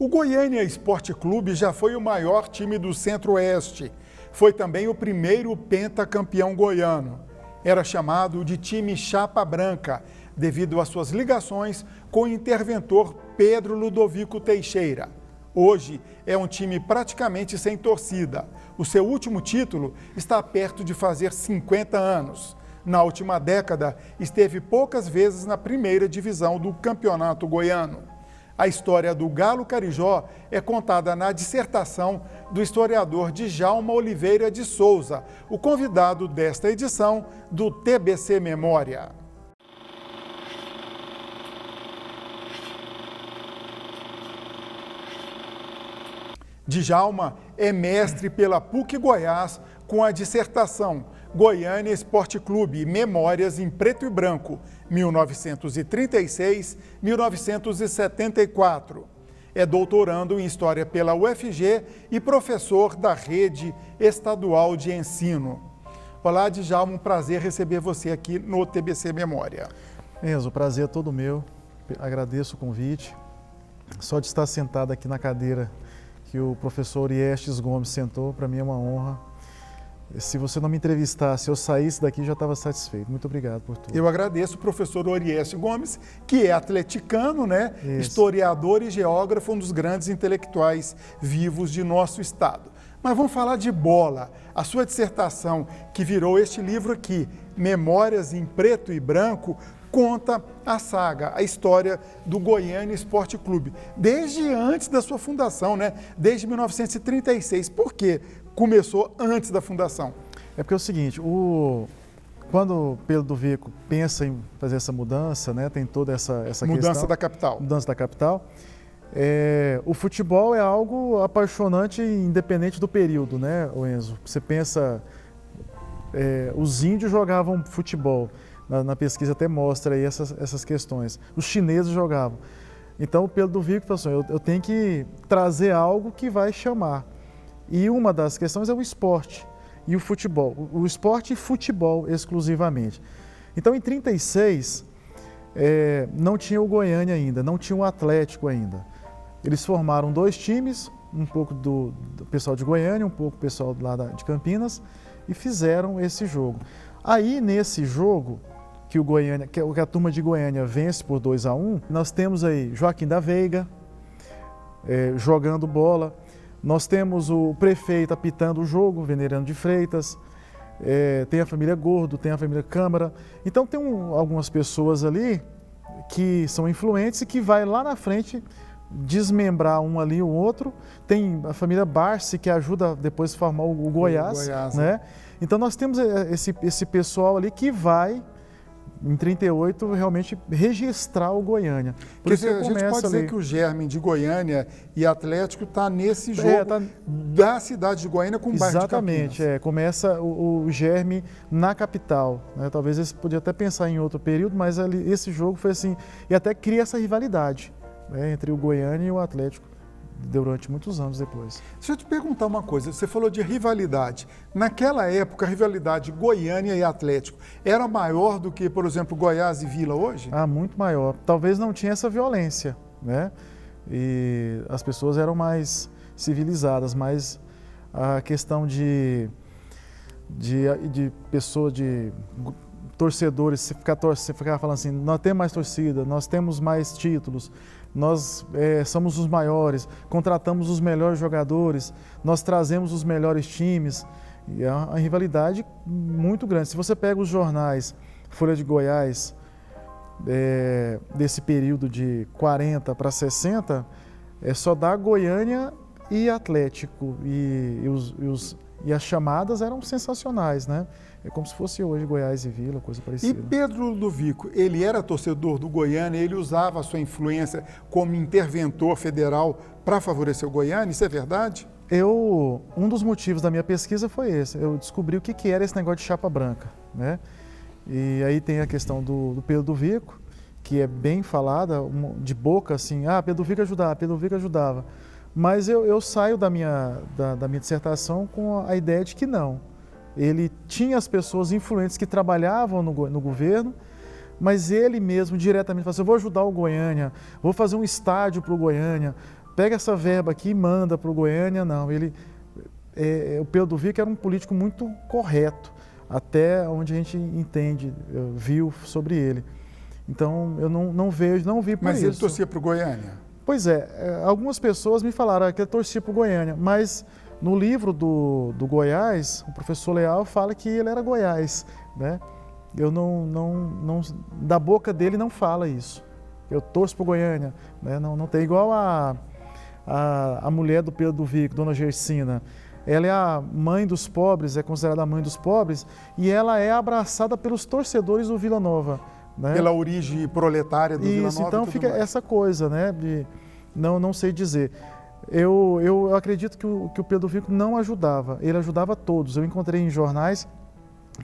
O Goiânia Esporte Clube já foi o maior time do Centro-Oeste. Foi também o primeiro pentacampeão goiano. Era chamado de time Chapa Branca, devido às suas ligações com o interventor Pedro Ludovico Teixeira. Hoje é um time praticamente sem torcida. O seu último título está perto de fazer 50 anos. Na última década, esteve poucas vezes na primeira divisão do Campeonato Goiano. A história do Galo Carijó é contada na dissertação do historiador Djalma Oliveira de Souza, o convidado desta edição do TBC Memória. Djalma é mestre pela PUC Goiás com a dissertação Goiânia Esporte Clube, Memórias em Preto e Branco, 1936-1974. É doutorando em História pela UFG e professor da Rede Estadual de Ensino. Olá, Djalma, um prazer receber você aqui no TBC Memória. Enzo, o prazer é todo meu. Agradeço o convite. Só de estar sentado aqui na cadeira que o professor Oriestes Gomes sentou, para mim é uma honra. Se você não me entrevistasse, eu saísse daqui, já estava satisfeito. Muito obrigado por tudo. Eu agradeço o professor Oriestes Gomes, que é atleticano, né? Isso. Historiador e geógrafo, um dos grandes intelectuais vivos de nosso estado. Mas vamos falar de bola. A sua dissertação, que virou este livro aqui, Memórias em Preto e Branco, conta a saga, a história do Goiânia Esporte Clube, desde antes da sua fundação, né? Desde 1936. Por quê? Começou antes da fundação? É porque é o seguinte, quando o Pedro Ludovico pensa em fazer essa mudança, né, tem toda essa mudança questão, da capital. Mudança da capital. O futebol é algo apaixonante, independente do período, né, Enzo? Você pensa, os índios jogavam futebol, na pesquisa até mostra aí essas questões. Os chineses jogavam. Então o Pedro Ludovico falou assim, eu tenho que trazer algo que vai chamar. E uma das questões é o esporte e o futebol. O esporte e futebol exclusivamente. Então, em 36, não tinha o Goiânia ainda, não tinha o Atlético ainda. Eles formaram dois times, um pouco do pessoal de Goiânia, um pouco do pessoal lá de Campinas, e fizeram esse jogo. Aí, nesse jogo, que a turma de Goiânia vence por 2-1, nós temos aí Joaquim da Veiga jogando bola. Nós temos o prefeito apitando o jogo, Venerando de Freitas, tem a família Gordo, tem a família Câmara. Então tem algumas pessoas ali que são influentes e que vai lá na frente desmembrar um ali o outro. Tem a família Barsi que ajuda depois a formar o Goiás, né? Então nós temos esse pessoal ali que vai, em 38, realmente registrar o Goiânia. Por isso a gente pode dizer que o germe de Goiânia e Atlético está nesse jogo da cidade de Goiânia com o bairro de Campinas. Exatamente, começa o germe na capital, né? Talvez eles podiam até pensar em outro período, mas esse jogo foi assim, e até cria essa rivalidade, né, entre o Goiânia e o Atlético durante muitos anos depois. Deixa eu te perguntar uma coisa, você falou de rivalidade. Naquela época, a rivalidade Goiânia e Atlético era maior do que, por exemplo, Goiás e Vila hoje? Ah, muito maior. Talvez não tinha essa violência, né? E as pessoas eram mais civilizadas, mas a questão de pessoas, de torcedores, você ficar falando assim, nós temos mais torcida, nós temos mais títulos, nós somos os maiores, contratamos os melhores jogadores, nós trazemos os melhores times. E é uma rivalidade muito grande. Se você pega os jornais, Folha de Goiás, desse período de 40 para 60, só dá Goiânia e Atlético. E as chamadas eram sensacionais, né? É como se fosse hoje Goiás e Vila, coisa parecida. E Pedro Ludovico, ele era torcedor do Goiânia, ele usava a sua influência como interventor federal para favorecer o Goiânia, isso é verdade? Um dos motivos da minha pesquisa foi esse, eu descobri o que era esse negócio de chapa branca, né? E aí tem a questão do Pedro Ludovico, que é bem falada, de boca assim, Pedro Ludovico ajudava, Pedro Ludovico ajudava. Mas eu saio da minha dissertação com a ideia de que não. Ele tinha as pessoas influentes que trabalhavam no governo, mas ele mesmo diretamente falou assim, eu vou ajudar o Goiânia, vou fazer um estádio para o Goiânia, pega essa verba aqui e manda para o Goiânia, não. O Pedro Vick era um político muito correto, até onde a gente entende, viu sobre ele. Então, eu não vi por Mas isso. ele torcia para o Goiânia? Pois é, algumas pessoas me falaram que ele torcia para o Goiânia, mas no livro do Goiás, o professor Leal fala que ele era Goiás, né? Eu da boca dele não fala isso. Eu torço para o Goiânia, né? Não tem igual a mulher do Pedro Vick, Dona Gersina. Ela é a mãe dos pobres, é considerada a mãe dos pobres, e ela é abraçada pelos torcedores do Vila Nova, né? Pela origem proletária do Vila Nova. Então fica essa coisa, né? Não sei dizer. Eu acredito que o Pedro Vick não ajudava, ele ajudava todos. Eu encontrei em jornais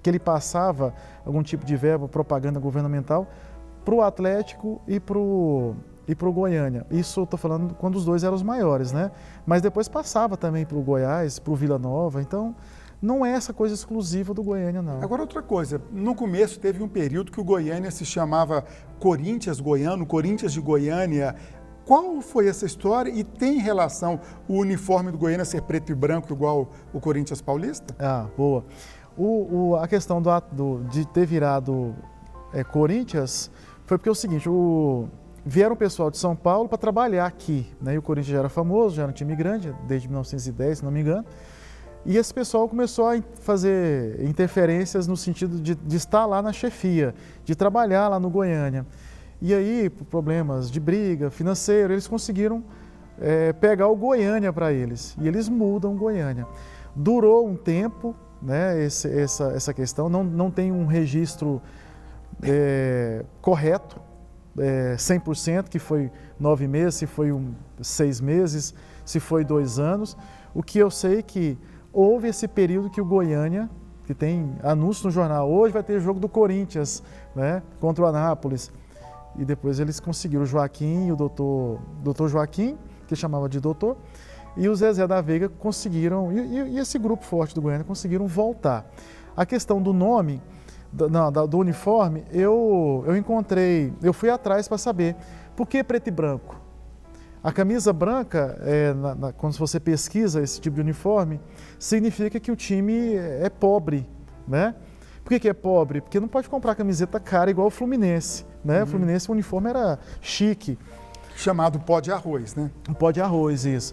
que ele passava algum tipo de verba, propaganda governamental, para o Atlético e para o Goiânia. Isso eu estou falando quando os dois eram os maiores, né? Mas depois passava também para o Goiás, para o Vila Nova. Então, não é essa coisa exclusiva do Goiânia, não. Agora, outra coisa. No começo teve um período que o Goiânia se chamava Corinthians Goiano, Corinthians de Goiânia. Qual foi essa história e tem relação o uniforme do Goiânia ser preto e branco igual o Corinthians Paulista? Ah, boa. A questão de ter virado Corinthians foi porque é o seguinte, vieram o pessoal de São Paulo para trabalhar aqui, né? E o Corinthians já era famoso, já era um time grande, desde 1910, se não me engano. E esse pessoal começou a fazer interferências no sentido de estar lá na chefia, de trabalhar lá no Goiânia. E aí, por problemas de briga, financeiro, eles conseguiram pegar o Goiânia para eles. E eles mudam o Goiânia. Durou um tempo, né, essa questão, não tem um registro correto, 100%, que foi 9 meses, se foi 6 meses, se foi 2 anos. O que eu sei que houve esse período que o Goiânia, que tem anúncio no jornal, hoje vai ter jogo do Corinthians, né, contra o Anápolis. E depois eles conseguiram o Joaquim e o doutor Joaquim, que chamava de doutor, e o Zezé da Veiga conseguiram, e esse grupo forte do Goiânia conseguiram voltar. A questão do nome, do uniforme, eu fui atrás para saber por que preto e branco. A camisa branca, quando você pesquisa esse tipo de uniforme, significa que o time é pobre, né? Por que é pobre? Porque não pode comprar camiseta cara igual o Fluminense, né? O Fluminense, o uniforme era chique. Chamado pó de arroz, né? Um pó de arroz, isso.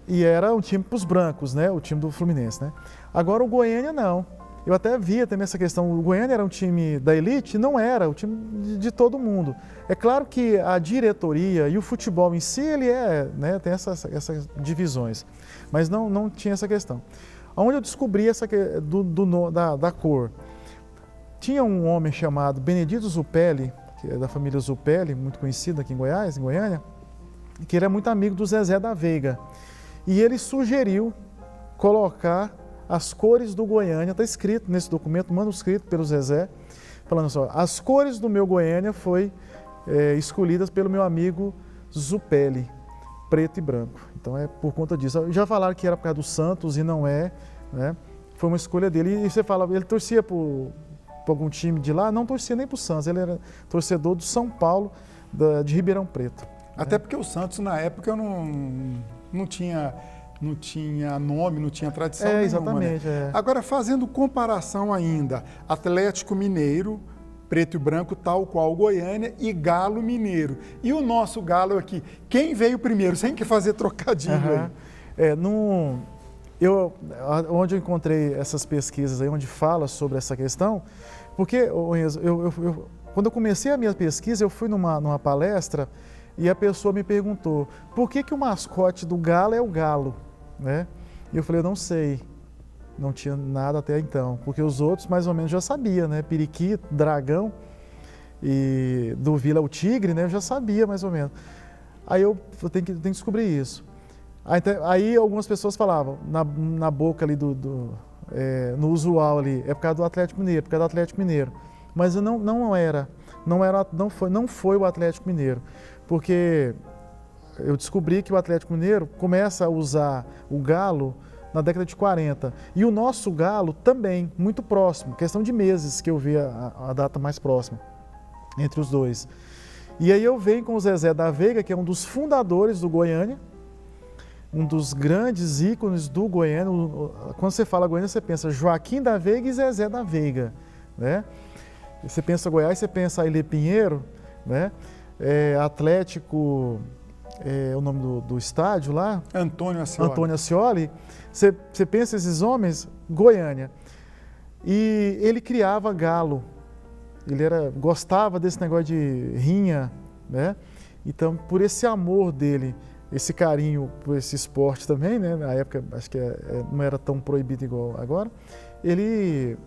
E era um time para os brancos, né? O time do Fluminense, né? Agora o Goiânia não. Eu até via também essa questão, o Goiânia era um time da elite? Não era, o time de todo mundo. É claro que a diretoria e o futebol em si, ele né, tem essas divisões, mas não tinha essa questão. Onde eu descobri da cor, tinha um homem chamado Benedito Zupelli, que é da família Zupelli, muito conhecido aqui em Goiás, em Goiânia, que ele é muito amigo do Zezé da Veiga. E ele sugeriu colocar as cores do Goiânia, está escrito nesse documento, manuscrito pelo Zezé, falando só, as cores do meu Goiânia foi escolhidas pelo meu amigo Zupelli, preto e branco. Então é por conta disso. Já falaram que era por causa do Santos e não é, né? Foi uma escolha dele. E você fala, ele torcia por algum time de lá? Não torcia nem para o Santos, ele era torcedor do São Paulo, de Ribeirão Preto. Até porque o Santos, na época, não tinha nome, não tinha tradição nenhuma. Exatamente. Né? Agora, fazendo comparação ainda, Atlético Mineiro, preto e branco, tal qual o Goiânia, e Galo Mineiro. E o nosso Galo aqui, quem veio primeiro? Sem que fazer trocadilho aí. Onde eu encontrei essas pesquisas aí, onde fala sobre essa questão, porque, quando eu comecei a minha pesquisa, eu fui numa palestra e a pessoa me perguntou, por que o mascote do Galo é o galo? Né? E eu falei, eu não sei, não tinha nada até então, porque os outros mais ou menos já sabia, né? Periquito, dragão, e do Vila o tigre, né? Eu já sabia mais ou menos. Aí eu tenho que descobrir isso. Aí algumas pessoas falavam, na boca ali no usual ali, é por causa do Atlético Mineiro, mas não foi o Atlético Mineiro, porque eu descobri que o Atlético Mineiro começa a usar o Galo na década de 40. E o nosso Galo também, muito próximo, questão de meses que eu vi a data mais próxima entre os dois. E aí eu venho com o Zezé da Veiga, que é um dos fundadores do Goiânia, um dos grandes ícones do Goiânia. Quando você fala Goiânia, você pensa Joaquim da Veiga e Zezé da Veiga, né? Você pensa Goiás, você pensa Ailê Pinheiro, né? Atlético, o nome do estádio lá? Antônio Ascioli. Antônio Ascioli. Você pensa esses homens, Goiânia. E ele criava galo. Ele gostava desse negócio de rinha, né? Então, por esse amor dele, esse carinho por esse esporte também, né? Na época, acho que não era tão proibido igual agora. Ele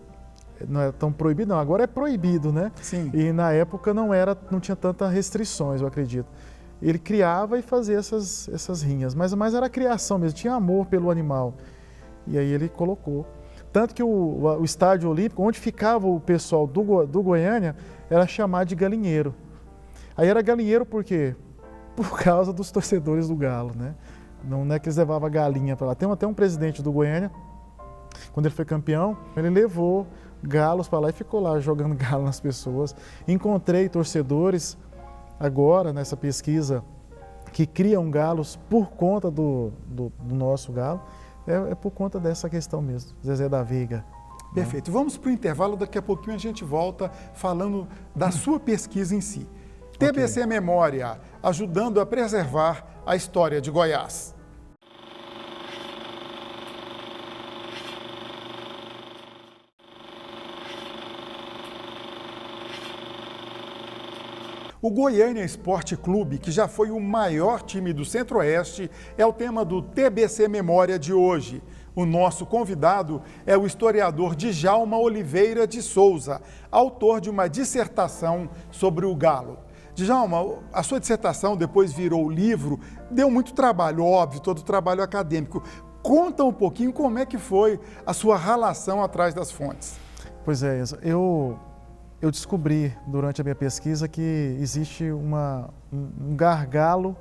não era tão proibido, não. Agora é proibido, né? Sim. E na época não tinha tantas restrições, eu acredito. Ele criava e fazia essas rinhas, mas era criação mesmo, tinha amor pelo animal. E aí ele colocou. Tanto que o estádio olímpico, onde ficava o pessoal do Goiânia, era chamado de galinheiro. Aí era galinheiro por quê? Por causa dos torcedores do Galo, né? Não é que eles levavam galinha para lá. Tem até um presidente do Goiânia, quando ele foi campeão, ele levou galos para lá e ficou lá jogando galo nas pessoas. Encontrei torcedores agora nessa pesquisa que criam galos por conta do nosso galo. É por conta dessa questão mesmo, Zezé da Veiga. Perfeito. Vamos para o intervalo, daqui a pouquinho a gente volta falando da sua pesquisa em si. TBC Memória, ajudando a preservar a história de Goiás. O Goiânia Esporte Clube, que já foi o maior time do Centro-Oeste, é o tema do TBC Memória de hoje. O nosso convidado é o historiador Djalma Oliveira de Souza, autor de uma dissertação sobre o Galo. Djalma, a sua dissertação depois virou livro, deu muito trabalho, óbvio, todo trabalho acadêmico. Conta um pouquinho como é que foi a sua relação atrás das fontes. Pois é, eu descobri durante a minha pesquisa que existe um gargalo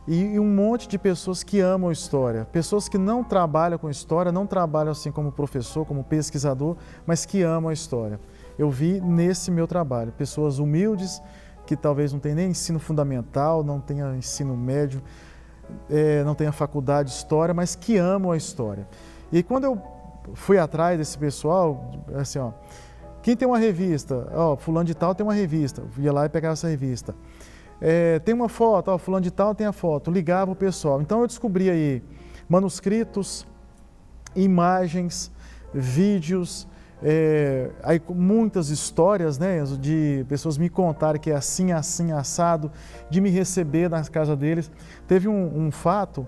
e um monte de pessoas que amam história. Pessoas que não trabalham com história, não trabalham assim como professor, como pesquisador, mas que amam a história. Eu vi nesse meu trabalho pessoas humildes, que talvez não tenham nem ensino fundamental, não tenham ensino médio, não tenham faculdade de história, mas que amam a história. E quando eu fui atrás desse pessoal, assim, ó, quem tem uma revista? Fulano de tal tem uma revista. Eu ia lá e pegava essa revista. Tem uma foto? Fulano de tal tem a foto. Ligava o pessoal. Então eu descobri aí manuscritos, imagens, vídeos, aí muitas histórias, né, de pessoas me contarem que é assim, assim, assado, de me receber na casa deles. Teve um fato,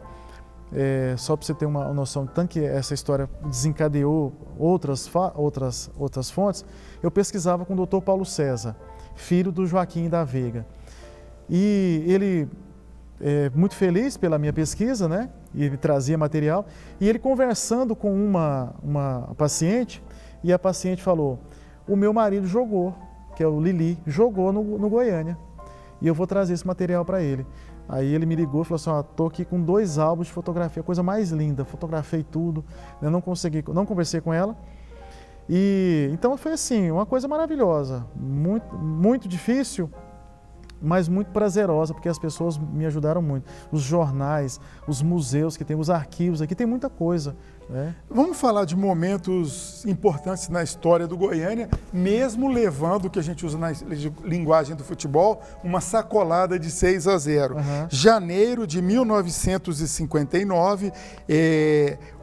só para você ter uma noção, tanto que essa história desencadeou outras fontes. Eu pesquisava com o Dr. Paulo César, filho do Joaquim da Veiga. E ele, muito feliz pela minha pesquisa, né? E ele trazia material. E ele conversando com uma paciente, e a paciente falou: o meu marido jogou, que é o Lili, jogou no Goiânia. E eu vou trazer esse material para ele. Aí ele me ligou e falou assim: estou aqui com 2 álbuns de fotografia, coisa mais linda, fotografei tudo, eu não conversei com ela. E então foi assim, uma coisa maravilhosa, muito, muito difícil, mas muito prazerosa, porque as pessoas me ajudaram muito. Os jornais, os museus que tem, os arquivos aqui, tem muita coisa. Vamos falar de momentos importantes na história do Goiânia, mesmo levando o que a gente usa na linguagem do futebol, uma sacolada de 6-0. Janeiro de 1959,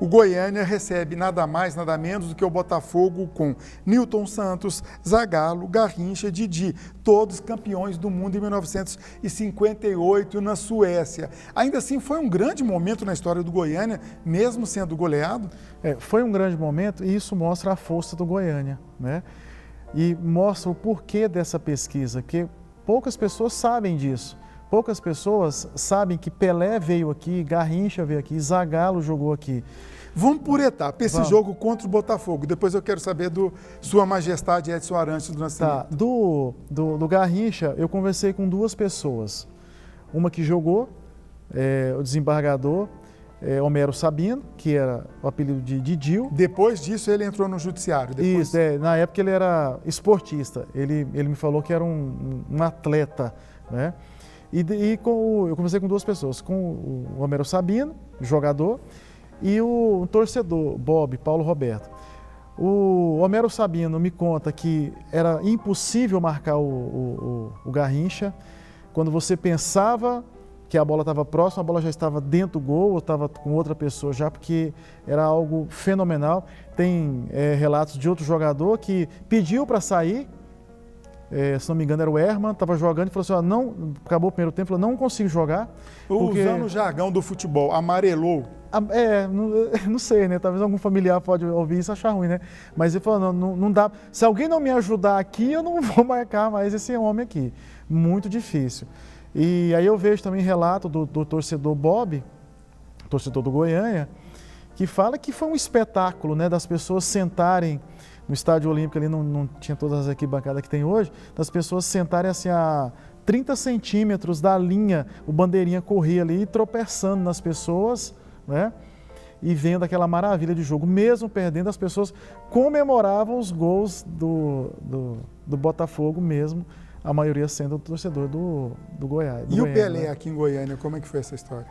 o Goiânia recebe nada mais, nada menos do que o Botafogo com Nilton Santos, Zagallo, Garrincha, Didi, todos campeões do mundo em 1958 na Suécia. Ainda assim, foi um grande momento na história do Goiânia, mesmo sendo goleado? Foi um grande momento e isso mostra a força do Goiânia, né? E mostra o porquê dessa pesquisa, que poucas pessoas sabem disso. Poucas pessoas sabem que Pelé veio aqui, Garrincha veio aqui, Zagallo jogou aqui. Vamos por etapa, esse jogo contra o Botafogo. Depois eu quero saber do Sua Majestade Edson Arantes do Nascimento. Do Garrincha, eu conversei com 2 pessoas. Uma que jogou, o desembargador, Homero Sabino, que era o apelido de Didil. Depois disso ele entrou no judiciário? Depois... Isso, na época ele era esportista. Ele me falou que era um atleta né? Eu comecei com duas pessoas, com o Homero Sabino, jogador, e o torcedor, Bob, Paulo Roberto. O Homero Sabino me conta que era impossível marcar o Garrincha. Quando você pensava que a bola estava próxima, a bola já estava dentro do gol, ou estava com outra pessoa já, porque era algo fenomenal. Tem relatos de outro jogador que pediu para sair, se não me engano era o Herman, estava jogando e falou assim, ó, não, acabou o primeiro tempo, falou, não consigo jogar. Porque... Usando o jargão do futebol, amarelou. Não sei, né? Talvez algum familiar pode ouvir isso e achar ruim, né? Mas ele falou, não dá, se alguém não me ajudar aqui, eu não vou marcar mais esse homem aqui. Muito difícil. E aí eu vejo também relato do torcedor Bob, torcedor do Goiânia, que fala que foi um espetáculo, né? Das pessoas sentarem no Estádio Olímpico, ali não tinha todas as arquibancadas que tem hoje, das pessoas sentarem assim a 30 centímetros da linha, o bandeirinha corria ali tropeçando nas pessoas, né? E vendo aquela maravilha de jogo, mesmo perdendo, as pessoas comemoravam os gols do Botafogo mesmo, a maioria sendo o torcedor do Goiás. E o Pelé aqui em Goiânia, como é que foi essa história?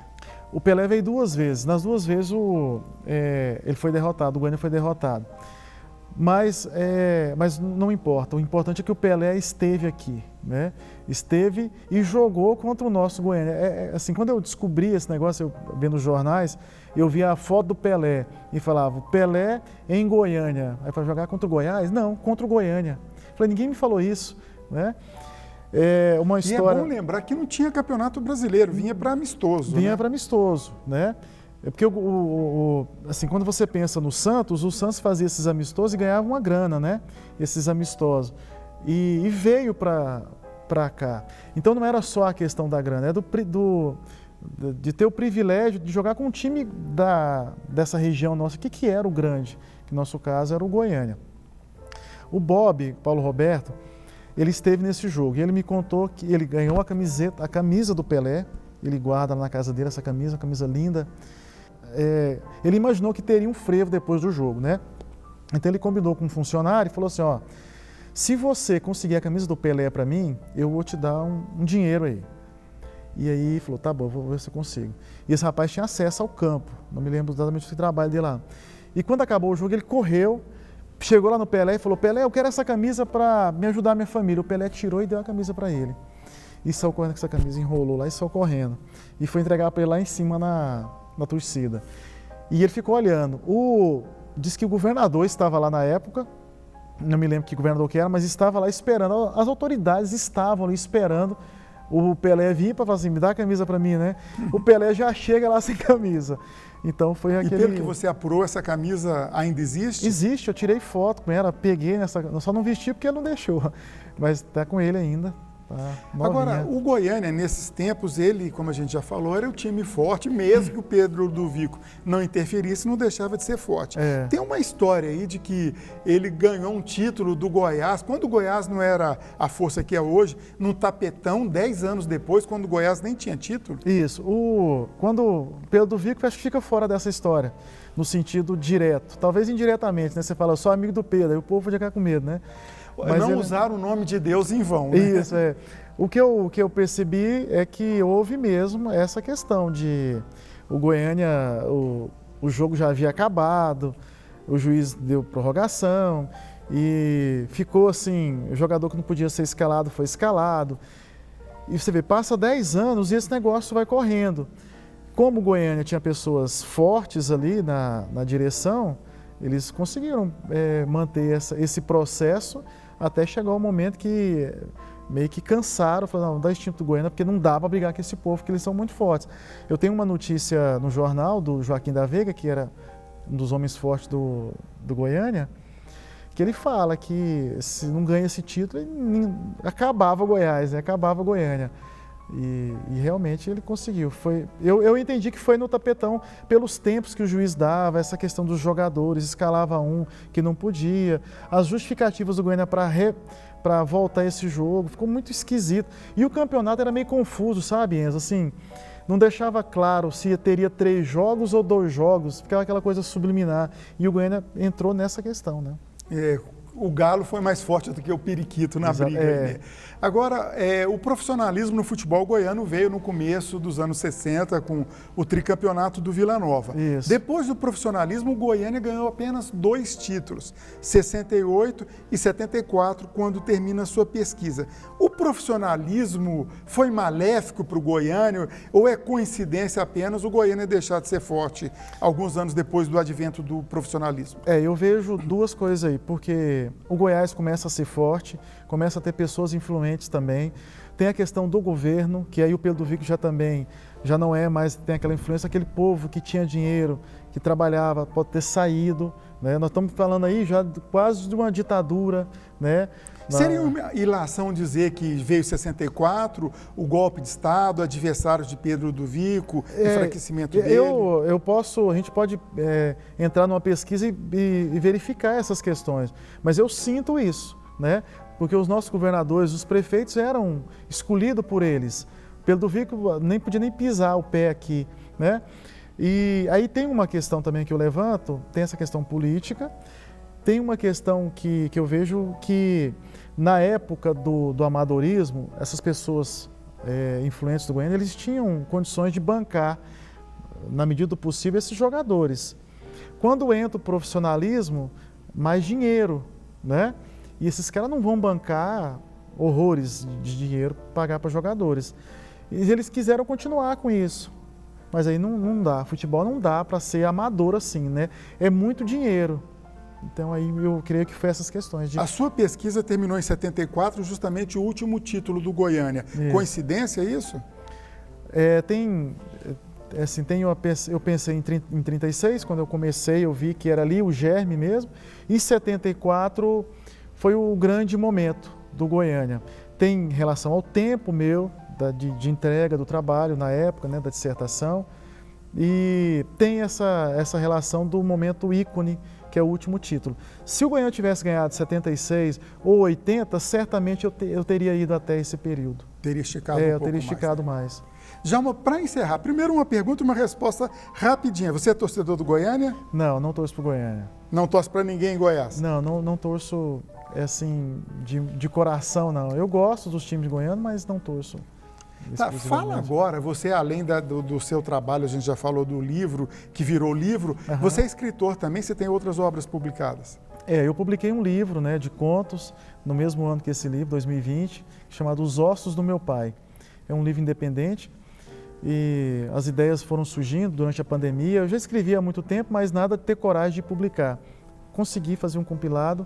O Pelé veio duas vezes, nas duas vezes ele foi derrotado, o Goiânia foi derrotado. Mas não importa, o importante é que o Pelé esteve aqui, né? Esteve e jogou contra o nosso Goiânia. Assim, quando eu descobri esse negócio, eu vendo os jornais, eu via a foto do Pelé e falava, Pelé em Goiânia. Aí para jogar contra o Goiás? Não, contra o Goiânia. Falei, ninguém me falou isso, né? Uma história... E é bom lembrar que não tinha campeonato brasileiro, vinha para amistoso. Vinha para amistoso, né? Porque assim, quando você pensa no Santos, o Santos fazia esses amistosos e ganhava uma grana, né? Esses amistosos. E veio para cá. Então não era só a questão da grana, de ter o privilégio de jogar com um time dessa região nossa. O que era o grande? Que no nosso caso era o Goiânia. O Bob, Paulo Roberto, ele esteve nesse jogo e ele me contou que ele ganhou a camisa do Pelé. Ele guarda na casa dele essa camisa, uma camisa linda. Ele imaginou que teria um frevo depois do jogo, né? Então ele combinou com um funcionário e falou assim, ó, se você conseguir a camisa do Pelé para mim, eu vou te dar um dinheiro aí. E aí falou, tá bom, vou ver se eu consigo. E esse rapaz tinha acesso ao campo, não me lembro exatamente do trabalho dele lá. E quando acabou o jogo, ele correu, chegou lá no Pelé e falou, Pelé, eu quero essa camisa para me ajudar a minha família. O Pelé tirou e deu a camisa para ele. E saiu correndo com essa camisa, enrolou lá e saiu correndo. E foi entregar para ele lá em cima na torcida. E ele ficou olhando. Diz que o governador estava lá na época, não me lembro que governador que era, mas estava lá esperando. As autoridades estavam ali esperando o Pelé vir para falar assim, me dá a camisa para mim, né? O Pelé já chega lá sem camisa. Então foi aquele... E pelo que você apurou, essa camisa ainda existe? Existe, eu tirei foto com ela, peguei só não vesti porque ele não deixou, mas está com ele ainda. Agora, o Goiânia, nesses tempos, ele, como a gente já falou, era um time forte, mesmo que o Pedro Ludovico não interferisse, não deixava de ser forte. Tem uma história aí de que ele ganhou um título do Goiás, quando o Goiás não era a força que é hoje, num tapetão, 10 anos depois, quando o Goiás nem tinha título. Isso. Quando o Pedro Ludovico, acho que fica fora dessa história, no sentido direto, talvez indiretamente, né? Você fala, eu sou amigo do Pedro, aí o povo podia ficar com medo, né? Mas não usar o nome de Deus em vão, né? Isso, O que eu percebi é que houve mesmo essa questão de o Goiânia, o jogo já havia acabado, o juiz deu prorrogação e ficou assim, o jogador que não podia ser escalado foi escalado. E você vê, passa 10 anos e esse negócio vai correndo. Como o Goiânia tinha pessoas fortes ali na direção, eles conseguiram manter esse processo até chegar o momento que meio que cansaram, falaram, não, dá extinto do Goiânia, porque não dá para brigar com esse povo, porque eles são muito fortes. Eu tenho uma notícia no jornal do Joaquim da Veiga, que era um dos homens fortes do Goiânia, que ele fala que se não ganha esse título, acabava o Goiás, né? Acabava o Goiânia. E realmente ele conseguiu. Eu entendi que foi no tapetão pelos tempos que o juiz dava, essa questão dos jogadores, escalava um que não podia, as justificativas do Goiânia para voltar esse jogo, ficou muito esquisito. E o campeonato era meio confuso, sabe, Enzo? Assim, não deixava claro se teria 3 jogos ou 2 jogos, ficava aquela coisa subliminar. E o Goiânia entrou nessa questão, né? o galo foi mais forte do que o periquito na briga. Né? Agora, o profissionalismo no futebol goiano veio no começo dos anos 60 com o tricampeonato do Vila Nova. Isso. Depois do profissionalismo, o Goiânia ganhou apenas 2 títulos, 68 e 74, quando termina a sua pesquisa. O profissionalismo foi maléfico para o Goiânia ou é coincidência apenas o Goiânia deixar de ser forte alguns anos depois do advento do profissionalismo? Eu vejo duas coisas aí, porque o Goiás começa a ser forte, começa a ter pessoas influentes também. Tem a questão do governo, que aí o Pedro Vico já não é mais, tem aquela influência, aquele povo que tinha dinheiro, que trabalhava, pode ter saído, né? Nós estamos falando aí já quase de uma ditadura, né? Seria uma ilação dizer que veio 64, o golpe de Estado, adversários de Pedro Ludovico, enfraquecimento dele? A gente pode entrar numa pesquisa e verificar essas questões, mas eu sinto isso, né? Porque os nossos governadores, os prefeitos eram escolhidos por eles. Pedro Ludovico nem podia nem pisar o pé aqui, né? E aí tem uma questão também que eu levanto, tem essa questão política, tem uma questão que eu vejo que na época do amadorismo, essas pessoas influentes do Goiânia, eles tinham condições de bancar, na medida do possível, esses jogadores. Quando entra o profissionalismo, mais dinheiro, né? E esses caras não vão bancar horrores de dinheiro para pagar para jogadores. E eles quiseram continuar com isso. Mas aí não dá. Futebol não dá para ser amador assim, né? É muito dinheiro. Então aí eu creio que foi essas questões. A sua pesquisa terminou em 74, justamente o último título do Goiânia. Isso. Coincidência isso? Eu pensei em 36, quando eu comecei eu vi que era ali o germe mesmo. E 74 foi o grande momento do Goiânia. Tem relação ao tempo meu, de entrega do trabalho na época, né, da dissertação, e tem essa relação do momento ícone, que é o último título. Se o Goiânia tivesse ganhado 76 ou 80, certamente eu teria ido até esse período. Teria esticado um pouco mais. Eu teria esticado mais. Djalma, para encerrar, primeiro uma pergunta e uma resposta rapidinha. Você é torcedor do Goiânia? Não torço para o Goiânia. Não torce para ninguém em Goiás? Não torço assim, de coração, não. Eu gosto dos times de Goiânia, mas não torço. Tá, fala agora, você além do seu trabalho, a gente já falou do livro, que virou livro, você é escritor também, você tem outras obras publicadas? Eu publiquei um livro, né, de contos, no mesmo ano que esse livro, 2020, chamado Os Ossos do Meu Pai. É um livro independente e as ideias foram surgindo durante a pandemia. Eu já escrevi há muito tempo, mas nada de ter coragem de publicar. Consegui fazer um compilado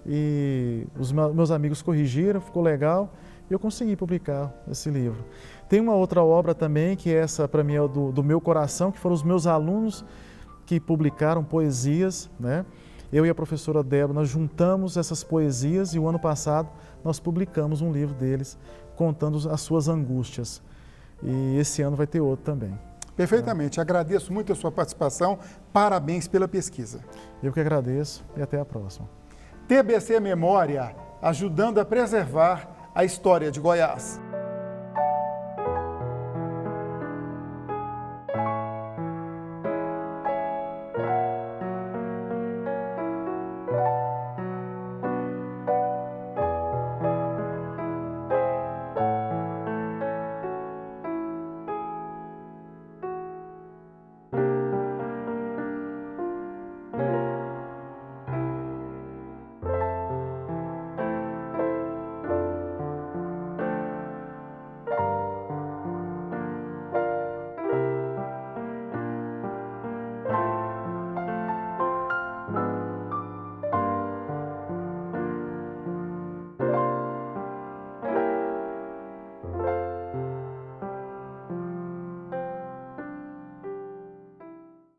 e os meus amigos corrigiram, ficou legal. E eu consegui publicar esse livro. Tem uma outra obra também, que essa para mim é do meu coração, que foram os meus alunos que publicaram poesias, né? Eu e a professora Débora, nós juntamos essas poesias e o ano passado nós publicamos um livro deles, contando as suas angústias. E esse ano vai ter outro também. Perfeitamente. Agradeço muito a sua participação. Parabéns pela pesquisa. Eu que agradeço e até a próxima. TBC Memória, ajudando a preservar a história de Goiás.